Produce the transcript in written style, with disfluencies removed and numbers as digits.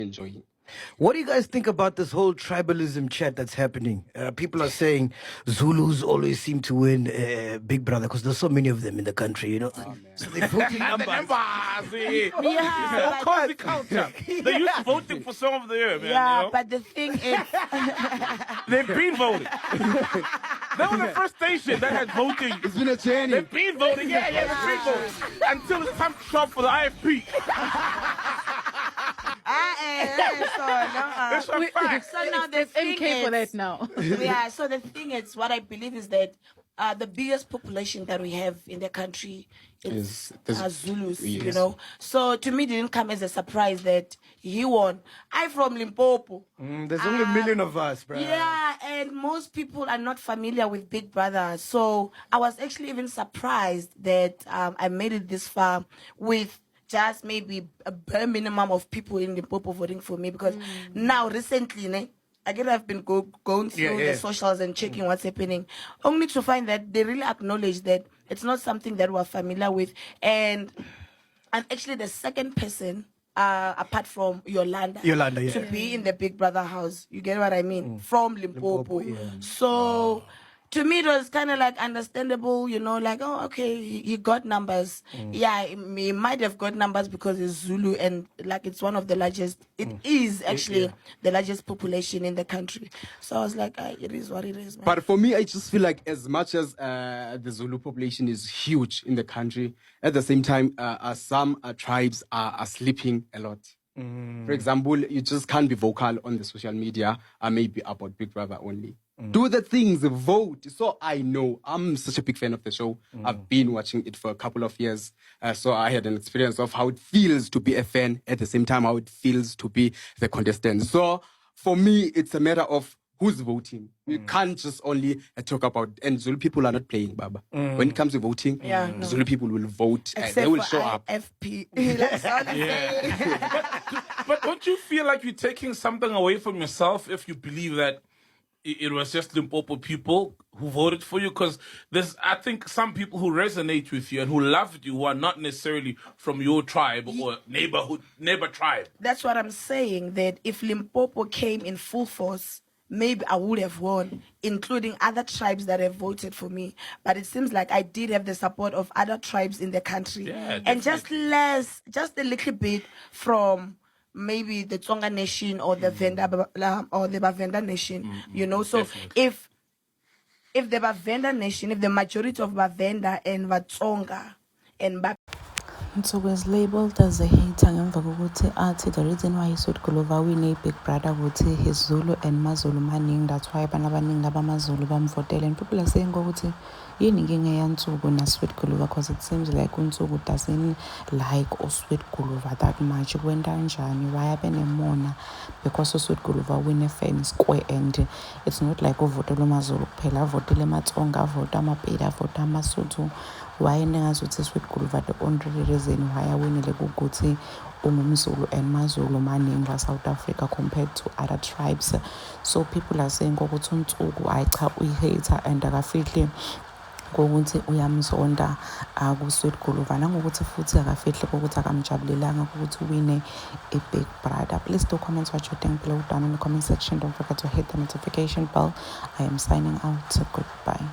enjoying. What do you guys think about this whole tribalism chat that's happening? People are saying Zulus always seem to win Big Brother because there's so many of them in the country, So they're voting The numbers. It's all cozy culture. They used to voting for some of the year, man. Yeah, but the thing is, They've been voting. They were the first station that had voting. It's been a journey. They've been voting, they've been voting. Until it's time to shop for the IFP. That's a fact. so now the thing MK is, for that now. yeah, so the thing is, what I believe is that the biggest population that we have in the country is Zulus, yes. So to me, it didn't come as a surprise that he won. I'm from Limpopo. There's only a million of us, bro. Yeah, and most people are not familiar with Big Brother. So I was actually even surprised that I made it this far with just maybe a bare minimum of people in Limpopo voting for me. Because now, recently, again, I've been going through the socials and checking what's happening, only to find that they really acknowledge that it's not something that we're familiar with. And I'm actually the second person, apart from Yolanda, to be in the Big Brother house. You get what I mean? From Limpopo. So to me, it was kind of like understandable, like, oh, okay, he got numbers. Yeah, he might have got numbers because it's Zulu and like it's one of the largest, it is actually the largest population in the country. So I was like, it is what it is, man. But for me, I just feel like as much as the Zulu population is huge in the country, at the same time, some tribes are sleeping a lot. For example, you just can't be vocal on the social media, maybe about Big Brother only. Do the things, vote. So I know I'm such a big fan of the show. I've been watching it for a couple of years. So I had an experience of how it feels to be a fan, at the same time how it feels to be the contestant. So for me, it's a matter of who's voting. You can't just only talk about, and Zulu people are not playing, Baba. When it comes to voting, Zulu people will vote. They will show up. FP. That's all I'm saying. But don't you feel like you're taking something away from yourself if you believe that it was just Limpopo people who voted for you? Because there's, I think, some people who resonate with you and who loved you who are not necessarily from your tribe or neighbor tribe. That's what I'm saying, that if Limpopo came in full force, maybe I would have won, including other tribes that have voted for me. But it seems like I did have the support of other tribes in the country. Yeah, and just a little bit from maybe the Tsonga nation or the Bavenda nation, So definitely. if the Bavenda nation, if the majority of Bavenda and Vatsonga and Ntsuku is labeled as a hater ngemva kokuthi athi the reason why Sweet Guluva win Big Brother ukuthi his Zulu and Mazulu maningi, that's why abantu abaningi abamaZulu bamvotela, and people are saying ukuthi yini inkinga yaNtsuku na Sweet Guluva, because it seems like uNtsuku doesn't like Sweet Guluva that much. Kwenta njani, why abenemona, because Sweet Guluva win fan square, and it's not like uvotela umaZulu kuphela, avotele amaTsonga, avota amaPedi, avota amaSotho. Why nengazuthi Sweet Guluva the only reason why awinile ukuthi ungumZulu and maZulu maningi South Africa compared to other tribes. So people are saying ukuthi uNtsuku ayicha uyi-hater and akafihli kokuthi uyamzonda ku-Sweet Guluva, nangokuthi futhi akafihli kokuthi akamjabulelanga ukuthi wine Big Brother. Please do comment what you think below down in the comment section. Don't forget to hit the notification bell. I am signing out. Goodbye.